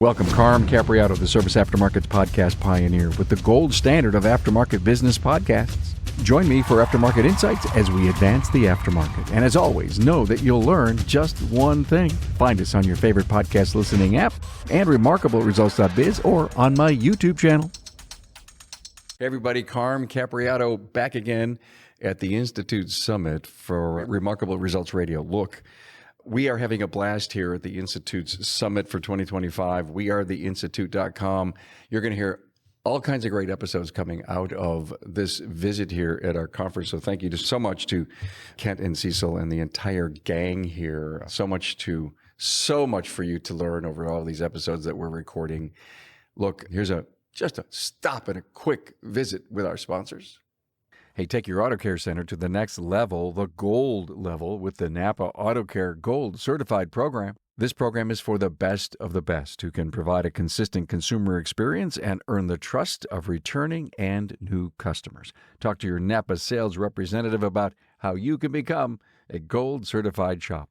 Welcome, Carm Capriato, the Service Aftermarkets Podcast Pioneer, with the gold standard of aftermarket business podcasts. Join me for Aftermarket Insights as we advance the aftermarket. And as always, know that you'll learn just one thing. Find us on your favorite podcast listening app and remarkableresults.biz or on my YouTube channel. Hey everybody, Carm Capriato back again at the Institute Summit for Remarkable Results Radio. Look, we are having a blast here at the Institute's Summit for 2025. We are theinstitute.com. You're going to hear all kinds of great episodes coming out of this visit here at our conference. So thank you so much to Kent and Cecil and the entire gang here. So much for you to learn over all these episodes that we're recording. Look, here's just a stop and a quick visit with our sponsors. Hey, take your auto care center to the next level, the gold level, with the NAPA Auto Care Gold Certified Program. This program is for the best of the best who can provide a consistent consumer experience and earn the trust of returning and new customers. Talk to your NAPA sales representative about how you can become a gold certified shop.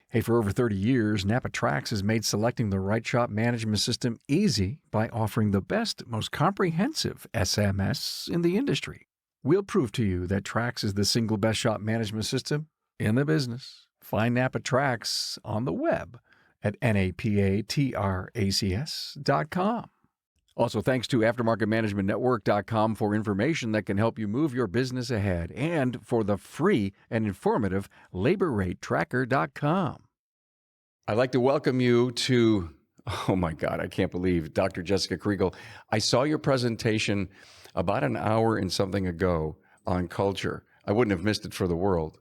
Hey, for over 30 years, NAPA Trax has made selecting the right shop management system easy by offering the best, most comprehensive SMS in the industry. We'll prove to you that Trax is the single best shop management system in the business. Find NAPA Trax on the web at napatracs.com. Also, thanks to AftermarketManagementNetwork.com for information that can help you move your business ahead, and for the free and informative LaborRateTracker.com. I'd like to welcome you to, oh my God, I can't believe, Dr. Jessica Kriegel. I saw your presentation about an hour and something ago on culture. I wouldn't have missed it for the world.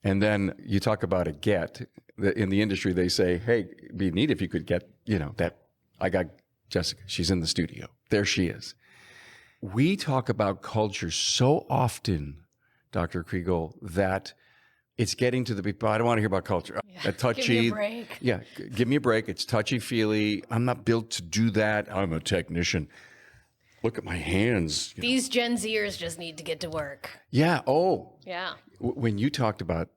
And then you talk about a get. In the industry, they say, hey, it'd be neat if you could get, that. I got Jessica, she's in the studio. There she is. We talk about culture so often, Dr. Kriegel, that it's getting to the people. I don't want to hear about culture. Yeah, touchy. Give me a break. Yeah, give me a break. It's touchy-feely. I'm not built to do that. I'm a technician. Look at my hands. These Gen Zers just need to get to work. Yeah. Oh. Yeah. When you talked about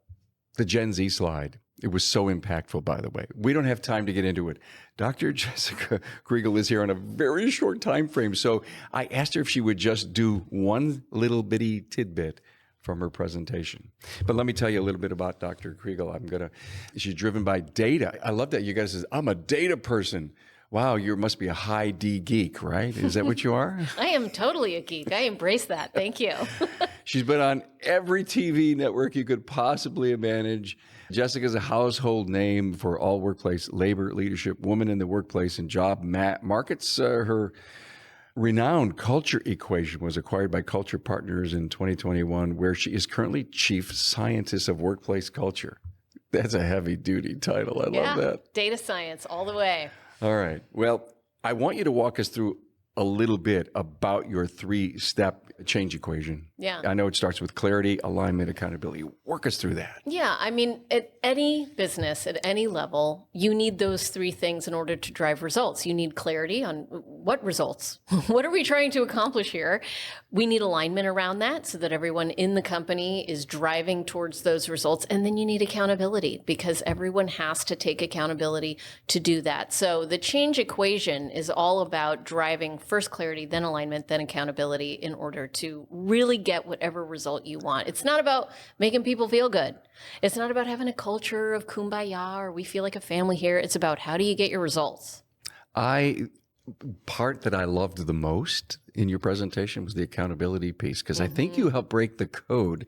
the Gen Z slide, it was so impactful, by the way. We don't have time to get into it. Dr. Jessica Kriegel is here on a very short time frame. So I asked her if she would just do one little bitty tidbit from her presentation. But let me tell you a little bit about Dr. Kriegel. She's driven by data. I love that you guys says, I'm a data person. Wow, you must be a high D geek, right? Is that what you are? I am totally a geek. I embrace that. Thank you. She's been on every TV network you could possibly manage. Jessica's a household name for all workplace labor leadership, woman in the workplace and job markets. Her renowned culture equation was acquired by Culture Partners in 2021, where she is currently chief scientist of workplace culture. That's a heavy duty title. I love that. Data science all the way. All right. Well, I want you to walk us through a little bit about your 3-step change equation. Yeah. I know it starts with clarity, alignment, accountability. Work us through that. Yeah. I mean, at any business, at any level, you need those 3 things in order to drive results. You need clarity on what results. What are we trying to accomplish here? We need alignment around that so that everyone in the company is driving towards those results. And then you need accountability because everyone has to take accountability to do that. So the change equation is all about driving first clarity, then alignment, then accountability in order to really get whatever result you want. It's not about making people feel good. It's not about having a culture of Kumbaya or we feel like a family here. It's about how do you get your results? Part that I loved the most in your presentation was the accountability piece, because I think you helped break the code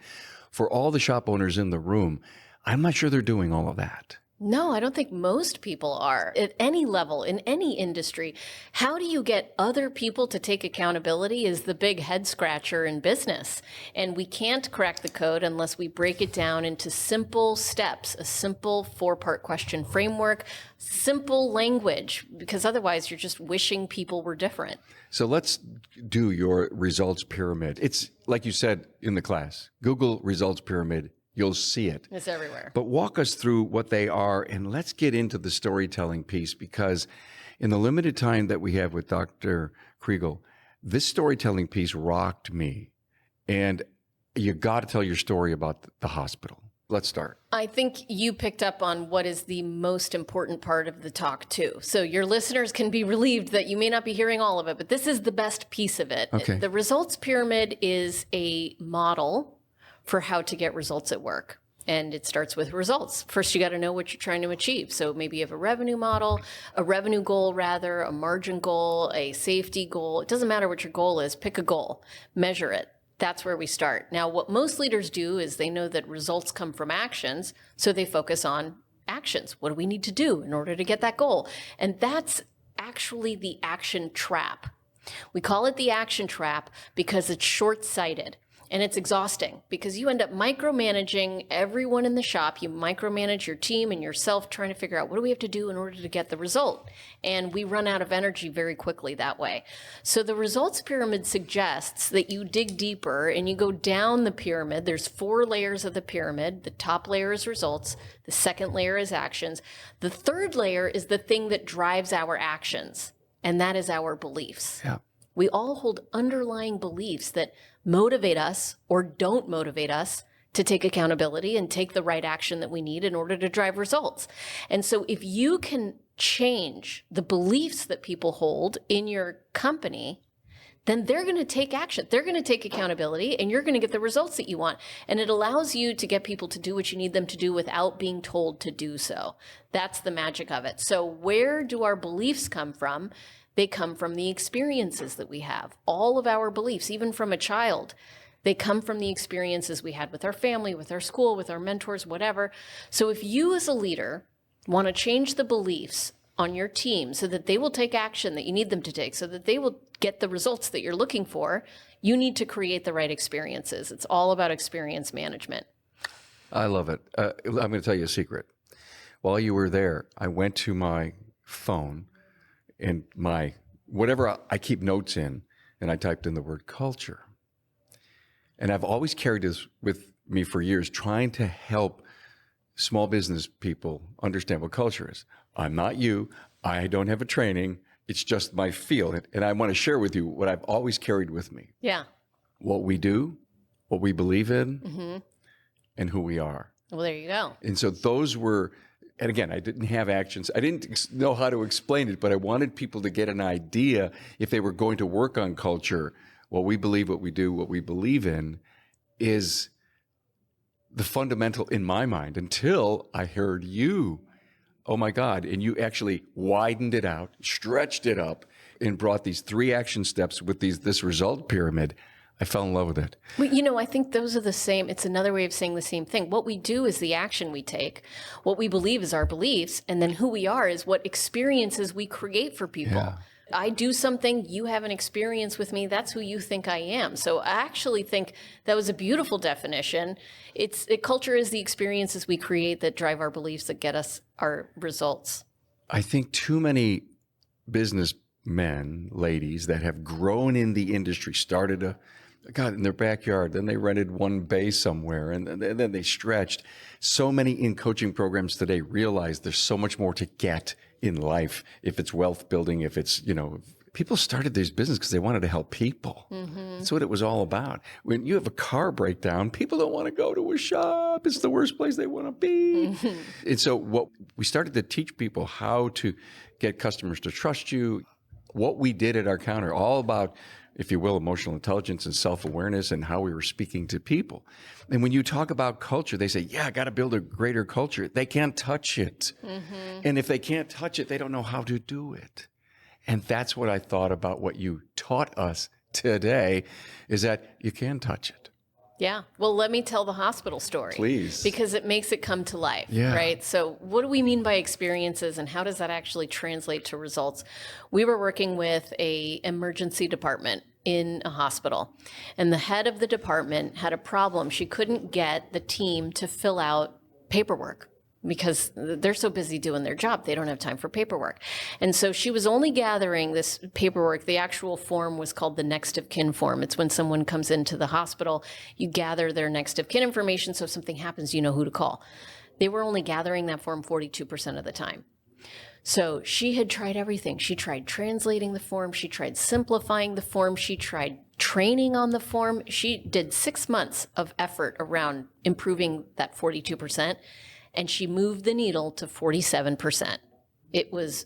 for all the shop owners in the room. I'm not sure they're doing all of that. No, I don't think most people are. At any level, in any industry, how do you get other people to take accountability is the big head scratcher in business. And we can't crack the code unless we break it down into simple steps, a simple 4-part question framework, simple language, because otherwise you're just wishing people were different. So let's do your results pyramid. It's like you said in the class, Google results pyramid. You'll see it. It's everywhere. But walk us through what they are, and let's get into the storytelling piece, because in the limited time that we have with Dr. Kriegel, this storytelling piece rocked me. And you got to tell your story about the hospital. Let's start. I think you picked up on what is the most important part of the talk too. So your listeners can be relieved that you may not be hearing all of it, but this is the best piece of it. Okay. The results pyramid is a model for how to get results at work. And it starts with results. First, you got to know what you're trying to achieve. So maybe you have a revenue model, a revenue goal rather, a margin goal, a safety goal. It doesn't matter what your goal is. Pick a goal, measure it. That's where we start. Now, what most leaders do is they know that results come from actions, so they focus on actions. What do we need to do in order to get that goal? And that's actually the action trap. We call it the action trap because it's short-sighted. And it's exhausting because you end up micromanaging everyone in the shop. You micromanage your team and yourself trying to figure out what do we have to do in order to get the result. And we run out of energy very quickly that way. So the results pyramid suggests that you dig deeper and you go down the pyramid. There's 4 layers of the pyramid. The top layer is results. The second layer is actions. The third layer is the thing that drives our actions, and that is our beliefs. Yeah. We all hold underlying beliefs that motivate us or don't motivate us to take accountability and take the right action that we need in order to drive results. And so if you can change the beliefs that people hold in your company, then they're going to take action. They're going to take accountability and you're going to get the results that you want. And it allows you to get people to do what you need them to do without being told to do so. That's the magic of it. So where do our beliefs come from? They come from the experiences that we have. All of our beliefs, even from a child, they come from the experiences we had with our family, with our school, with our mentors, whatever. So if you as a leader want to change the beliefs on your team so that they will take action that you need them to take, so that they will get the results that you're looking for, you need to create the right experiences. It's all about experience management. I love it. I'm going to tell you a secret. While you were there, I went to my phone and my whatever I keep notes in, and I typed in the word culture. And I've always carried this with me for years, trying to help small business people understand what culture is. I'm not you. I don't have a training. It's just my field. And I want to share with you what I've always carried with me. Yeah. What we do, what we believe in, and who we are. Well, there you go. And so those were, and again, I didn't have actions. I didn't know how to explain it, but I wanted people to get an idea if they were going to work on culture. What we believe, what we do, what we believe in is the fundamental in my mind until I heard you. Oh my God. And you actually widened it out, stretched it up, and brought these 3 action steps with this result pyramid. I fell in love with it. Well, I think those are the same. It's another way of saying the same thing. What we do is the action we take. What we believe is our beliefs. And then who we are is what experiences we create for people. Yeah. I do something, you have an experience with me, that's who you think I am. So I actually think that was a beautiful definition. Culture is the experiences we create that drive our beliefs, that get us our results. I think too many businessmen, ladies that have grown in the industry, started in their backyard, then they rented one bay somewhere, and then they stretched. So many in coaching programs today realize there's so much more to get in life. If it's wealth building, if it's, people started this business because they wanted to help people. That's what it was all about. When you have a car breakdown, people don't want to go to a shop. It's the worst place they want to be. And so what we started to teach people how to get customers to trust you. What we did at our counter, all about, if you will, emotional intelligence and self-awareness and how we were speaking to people. And when you talk about culture, they say, I got to build a greater culture. They can't touch it. And if they can't touch it, they don't know how to do it. And that's what I thought about what you taught us today, is that you can touch it. Yeah. Well, let me tell the hospital story. Please. Because it makes it come to life, Yeah. right? So what do we mean by experiences and how does that actually translate to results? We were working with a emergency department in a hospital, and the head of the department had a problem. She couldn't get the team to fill out paperwork because they're so busy doing their job, they don't have time for paperwork. And so she was only gathering this paperwork. The actual form was called the next of kin form. It's when someone comes into the hospital, you gather their next of kin information, so if something happens, you know who to call. They were only gathering that form 42% of the time. So she had tried everything. She tried translating the form. She tried simplifying the form. She tried training on the form. She did 6 months of effort around improving that 42%, and she moved the needle to 47%. It was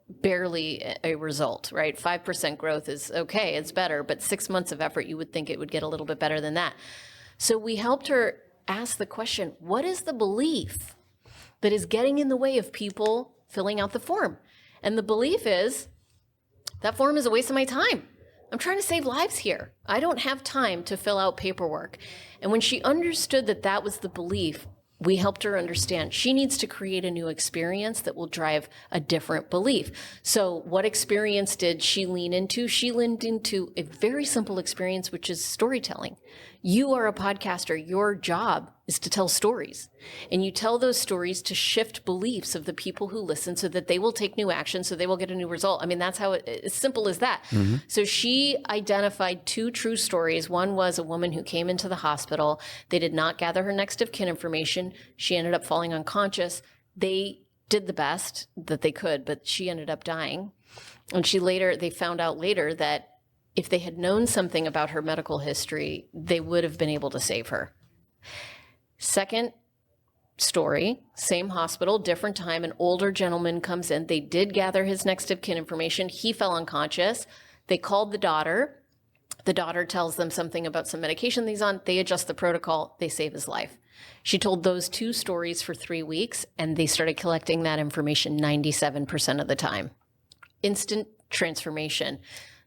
barely a result, right? 5% growth is okay, it's better, but 6 months of effort, you would think it would get a little bit better than that. So we helped her ask the question, what is the belief that is getting in the way of people filling out the form? And the belief is, that form is a waste of my time. I'm trying to save lives here. I don't have time to fill out paperwork. And when she understood that that was the belief, we helped her understand she needs to create a new experience that will drive a different belief. So what experience did she lean into? She leaned into a very simple experience, which is storytelling. You are a podcaster. Your job is to tell stories. And you tell those stories to shift beliefs of the people who listen so that they will take new action, so they will get a new result. I mean, that's how as simple as that. Mm-hmm. So she identified 2 true stories. One was a woman who came into the hospital. They did not gather her next of kin information. She ended up falling unconscious. They did the best that they could, but she ended up dying. And they found out later that if they had known something about her medical history, they would have been able to save her. Second story, same hospital, different time, an older gentleman comes in. They did gather his next of kin information. He fell unconscious. They called the daughter. The daughter tells them something about some medication he's on. They adjust the protocol. They save his life. She told those 2 stories for 3 weeks, and they started collecting that information 97% of the time. Instant transformation,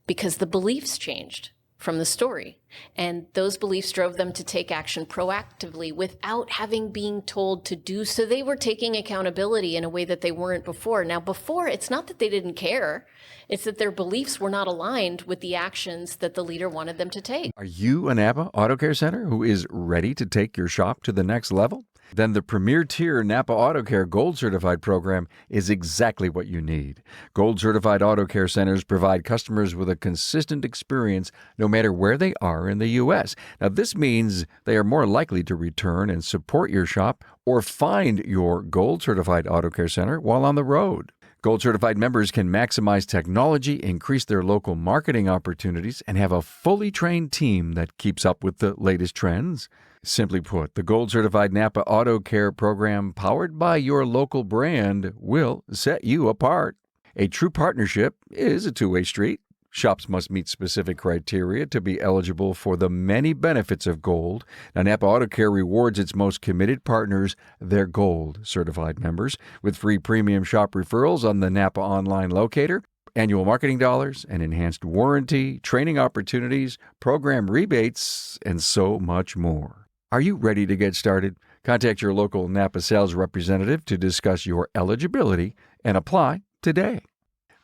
because the beliefs changed from the story. And those beliefs drove them to take action proactively without having been told to do so. They were taking accountability in a way that they weren't before. Now, before, it's not that they didn't care. It's that their beliefs were not aligned with the actions that the leader wanted them to take. Are you a NAPA Auto Care Center who is ready to take your shop to the next level? Then the premier tier NAPA Auto Care Gold Certified program is exactly what you need. Gold Certified Auto Care Centers provide customers with a consistent experience no matter where they are in the U.S. Now, this means they are more likely to return and support your shop or find your Gold Certified Auto Care Center while on the road. Gold Certified members can maximize technology, increase their local marketing opportunities, and have a fully trained team that keeps up with the latest trends. Simply put, the Gold Certified NAPA Auto Care program, powered by your local brand, will set you apart. A true partnership is a two-way street. Shops must meet specific criteria to be eligible for the many benefits of Gold. Now, NAPA Auto Care rewards its most committed partners, their Gold Certified members, with free premium shop referrals on the NAPA online locator, annual marketing dollars, an enhanced warranty, training opportunities, program rebates, and so much more. Are you ready to get started? Contact your local NAPA sales representative to discuss your eligibility and apply today.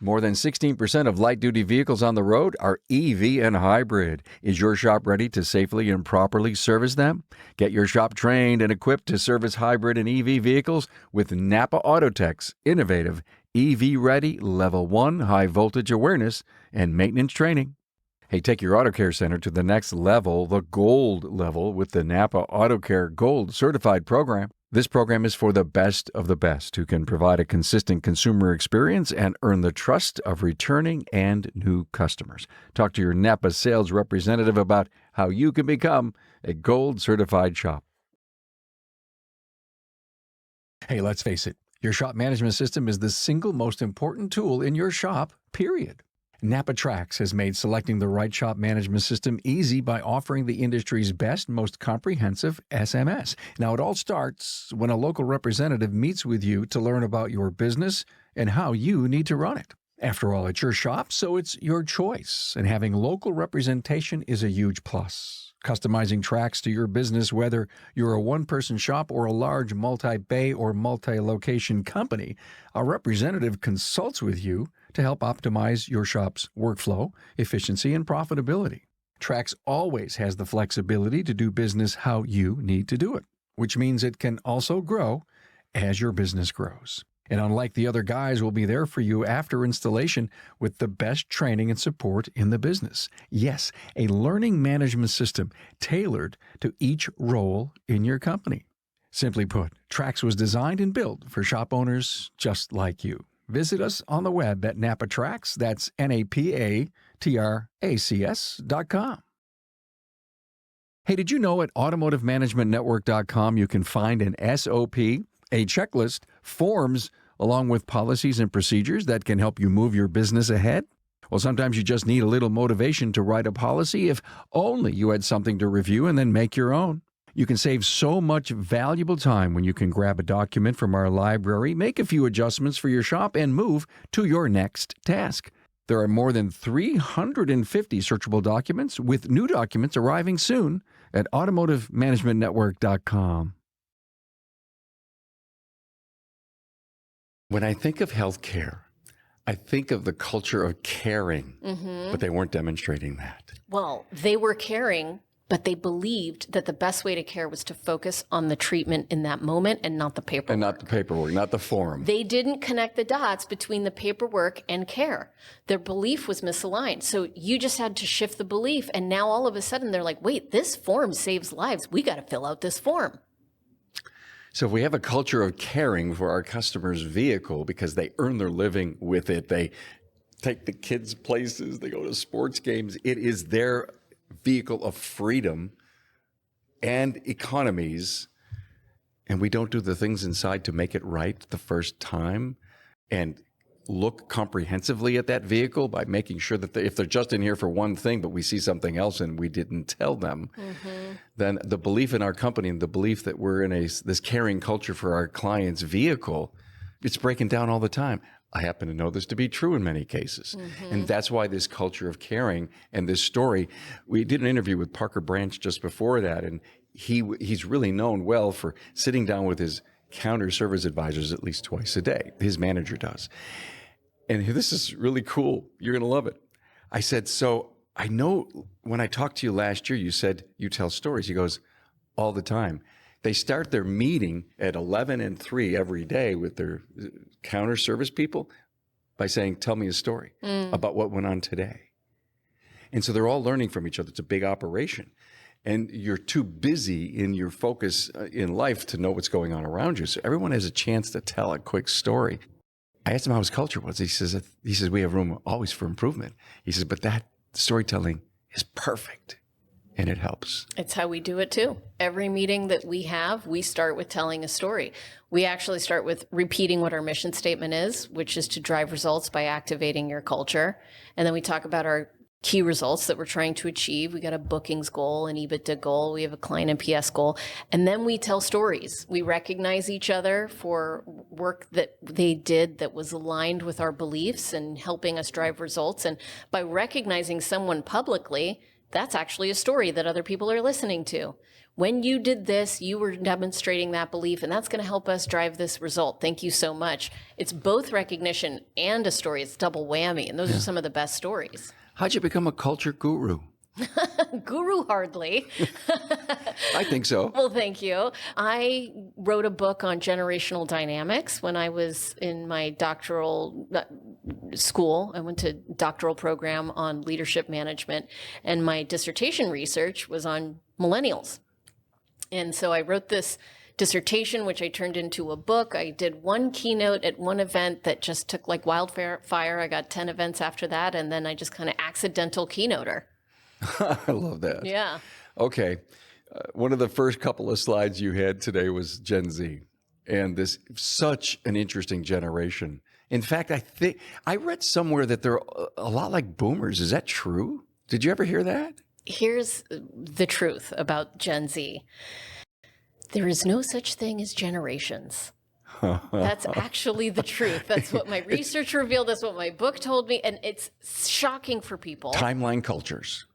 More than 16% of light-duty vehicles on the road are EV and hybrid. Is your shop ready to safely and properly service them? Get your shop trained and equipped to service hybrid and EV vehicles with NAPA Autotech's innovative EV-ready Level 1 high-voltage awareness and maintenance training. Hey, take your Auto Care Center to the next level, the gold level, with the NAPA Auto Care Gold Certified program. This program is for the best of the best who can provide a consistent consumer experience and earn the trust of returning and new customers. Talk to your NAPA sales representative about how you can become a Gold Certified shop. Hey, let's face it, your shop management system is the single most important tool in your shop, period. NAPA Trax has made selecting the right shop management system easy by offering the industry's best, most comprehensive SMS. Now, it all starts when a local representative meets with you to learn about your business and how you need to run it. After all, it's your shop, so it's your choice, and having local representation is a huge plus. Customizing Trax to your business, whether you're a one-person shop or a large multi-bay or multi-location company, a representative consults with you to help optimize your shop's workflow, efficiency, and profitability. Trax always has the flexibility to do business how you need to do it, which means it can also grow as your business grows. And unlike the other guys, we'll be there for you after installation with the best training and support in the business. Yes, a learning management system tailored to each role in your company. Simply put, Trax was designed and built for shop owners just like you. Visit us on the web at NAPA Trax, that's NAPATRACS.com. Hey, did you know at automotivemanagementnetwork.com you can find an SOP, a checklist, forms, along with policies and procedures that can help you move your business ahead? Well, sometimes you just need a little motivation to write a policy if only you had something to review and then make your own. You can save so much valuable time when you can grab a document from our library, make a few adjustments for your shop, and move to your next task. There are more than 350 searchable documents, with new documents arriving soon at automotivemanagementnetwork.com. When I think of healthcare, I think of the culture of caring, but they weren't demonstrating that. Well, they were caring, but they believed that the best way to care was to focus on the treatment in that moment and not the paperwork. And not the paperwork, not the form. They didn't connect the dots between the paperwork and care. Their belief was misaligned. So you just had to shift the belief. And now all of a sudden they're like, wait, this form saves lives. We got to fill out this form. So if we have a culture of caring for our customer's vehicle because they earn their living with it, they take the kids places, they go to sports games, it is their vehicle of freedom and economies, and we don't do the things inside to make it right the first time and look comprehensively at that vehicle by making sure that if they're just in here for one thing, but we see something else and we didn't tell them, then the belief in our company and the belief that we're in this caring culture for our client's vehicle, it's breaking down all the time. I happen to know this to be true in many cases. And that's why this culture of caring and this story, we did an interview with Parker Branch just before that, and he's really known well for sitting down with his counter service advisors at least twice a day. His manager does. And this is really cool. You're going to love it. I said, so I know when I talked to you last year, you said you tell stories. He goes, all the time. They start their meeting at 11 and 3 every day with their counter service people by saying, tell me a story about what went on today. And so they're all learning from each other. It's a big operation. And you're too busy in your focus in life to know what's going on around you. So everyone has a chance to tell a quick story. I asked him how his culture was. He says, we have room always for improvement. He says, but that storytelling is perfect. And it helps. It's how we do it too. Every meeting that we have, we start with telling a story. We actually start with repeating what our mission statement is, which is to drive results by activating your culture. And then we talk about our key results that we're trying to achieve. We got a bookings goal, an EBITDA goal. We have a client NPS goal. And then we tell stories. We recognize each other for work that they did that was aligned with our beliefs and helping us drive results. And by recognizing someone publicly, that's actually a story that other people are listening to. When you did this, you were demonstrating that belief, and that's going to help us drive this result. Thank you so much. It's both recognition and a story. It's double whammy, and those are some of the best stories. How'd you become a culture guru? Guru hardly. I think so. Well, thank you. I wrote a book on generational dynamics when I was in my doctoral school. I went to doctoral program on leadership management, and my dissertation research was on millennials. And so I wrote this dissertation, which I turned into a book. I did one keynote at one event that just took like wildfire. I got 10 events after that, and then I just kind of accidental keynoter. I love that. Yeah. Okay. One of the first couple of slides you had today was Gen Z, and this such an interesting generation. In fact, I read somewhere that they're a lot like boomers. Is that true? Did you ever hear that? Here's the truth about Gen Z. There is no such thing as generations. That's actually the truth. That's what my research revealed. That's what my book told me. And it's shocking for people. Timeline cultures.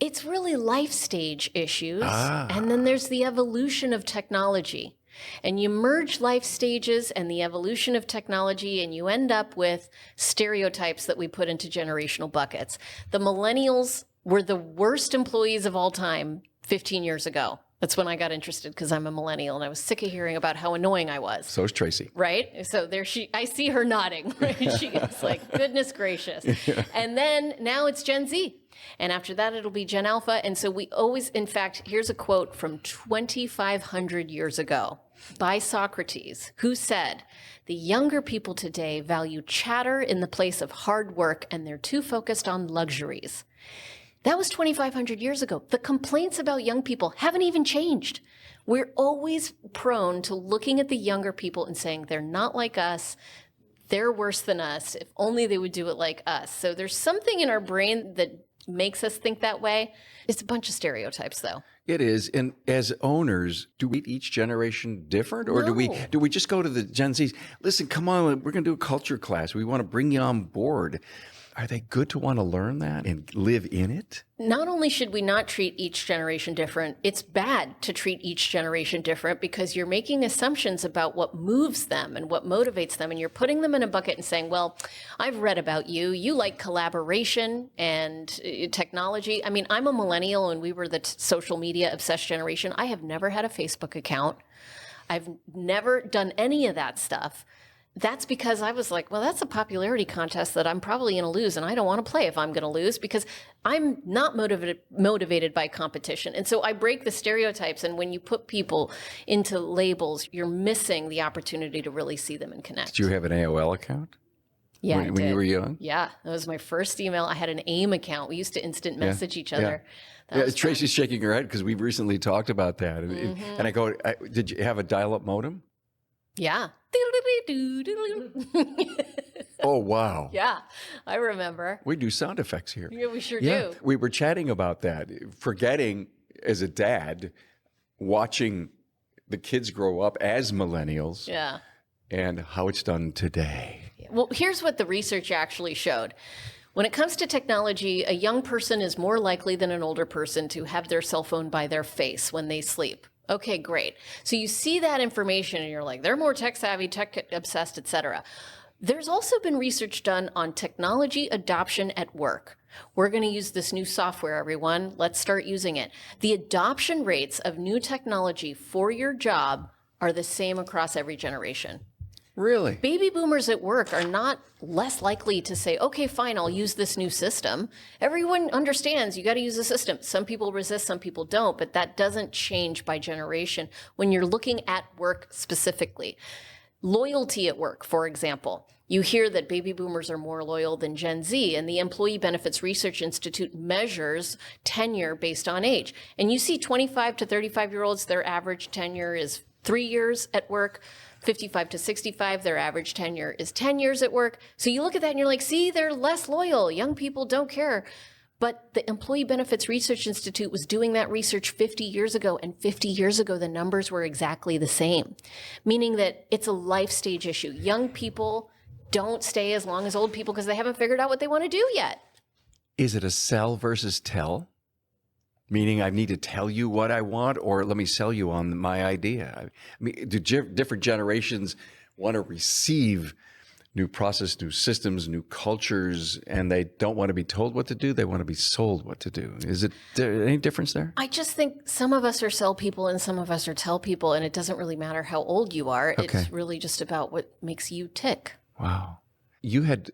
It's really life stage issues. And then there's the evolution of technology. And you merge life stages and the evolution of technology, and you end up with stereotypes that we put into generational buckets. The millennials were the worst employees of all time 15 years ago. That's when I got interested because I'm a millennial and I was sick of hearing about how annoying I was. So is Tracy. Right? So there I see her nodding. Right? She is like, goodness gracious. Yeah. And then now it's Gen Z. And after that, it'll be Gen Alpha. And so we always, in fact, here's a quote from 2,500 years ago by Socrates, who said, "The younger people today value chatter in the place of hard work, and they're too focused on luxuries." That was 2,500 years ago. The complaints about young people haven't even changed. We're always prone to looking at the younger people and saying, they're not like us. They're worse than us. If only they would do it like us. So there's something in our brain that makes us think that way. It's a bunch of stereotypes, though. It is. And as owners, do we each generation different? Or do we just go to the Gen Zs? Listen, come on, we're going to do a culture class. We want to bring you on board. Are they good to want to learn that and live in it? Not only should we not treat each generation different, it's bad to treat each generation different because you're making assumptions about what moves them and what motivates them. And you're putting them in a bucket and saying, well, I've read about you. You like collaboration and technology. I mean, I'm a millennial and we were the social media obsessed generation. I have never had a Facebook account. I've never done any of that stuff. That's because I was like, well, that's a popularity contest that I'm probably going to lose. And I don't want to play if I'm going to lose because I'm not motivated by competition. And so I break the stereotypes. And when you put people into labels, you're missing the opportunity to really see them and connect. Did you have an AOL account? Yeah, when you were young? Yeah, that was my first email. I had an AIM account. We used to instant message each other. Yeah, Tracy's shaking her head because we've recently talked about that. And I go, did you have a dial-up modem? Yeah. Oh, wow. Yeah, I remember. We do sound effects here. Yeah, we sure do. We were chatting about that, forgetting as a dad, watching the kids grow up as millennials. Yeah. And how it's done today. Well, here's what the research actually showed. When it comes to technology, a young person is more likely than an older person to have their cell phone by their face when they sleep. Okay, great. So you see that information and you're like, they're more tech savvy, tech obsessed, et cetera. There's also been research done on technology adoption at work. We're going to use this new software, everyone. Let's start using it. The adoption rates of new technology for your job are the same across every generation. Really? Baby boomers at work are not less likely to say, okay, fine, I'll use this new system. Everyone understands you got to use a system. Some people resist, some people don't, but that doesn't change by generation when you're looking at work specifically. Loyalty at work, for example. You hear that baby boomers are more loyal than Gen Z, and the Employee Benefits Research Institute measures tenure based on age. And you see 25 to 35-year-olds, their average tenure is 3 years at work. 55 to 65, their average tenure is 10 years at work. So you look at that and you're like, see, they're less loyal. Young people don't care. But the Employee Benefits Research Institute was doing that research 50 years ago. And 50 years ago, the numbers were exactly the same, meaning that it's a life stage issue. Young people don't stay as long as old people because they haven't figured out what they want to do yet. Is it a sell versus tell? Meaning I need to tell you what I want, or let me sell you on my idea. I mean, do different generations want to receive new process, new systems, new cultures, and they don't want to be told what to do? They want to be sold what to do. Is it any difference there? I just think some of us are sell people and some of us are tell people, and it doesn't really matter how old you are. Okay. It's really just about what makes you tick. Wow.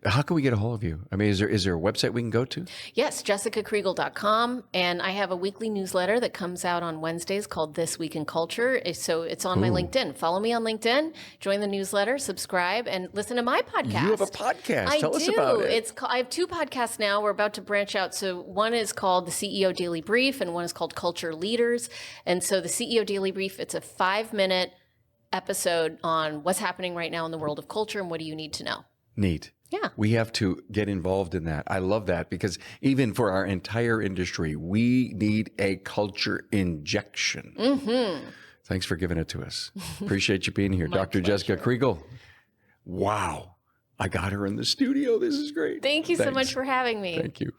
How can we get a hold of you? I mean, is there a website we can go to? Yes, jessicakriegel.com. And I have a weekly newsletter that comes out on Wednesdays called This Week in Culture. So it's on my LinkedIn. Follow me on LinkedIn, join the newsletter, subscribe, and listen to my podcast. You have a podcast. Tell us about it. I have two podcasts now. We're about to branch out. So one is called the CEO Daily Brief and one is called Culture Leaders. And so the CEO Daily Brief, it's a 5-minute episode on what's happening right now in the world of culture and what do you need to know. Neat. Yeah. We have to get involved in that. I love that because even for our entire industry, we need a culture injection. Mm-hmm. Thanks for giving it to us. Appreciate you being here. Dr. Jessica Kriegel. Wow. I got her in the studio. This is great. Thanks so much for having me. Thank you.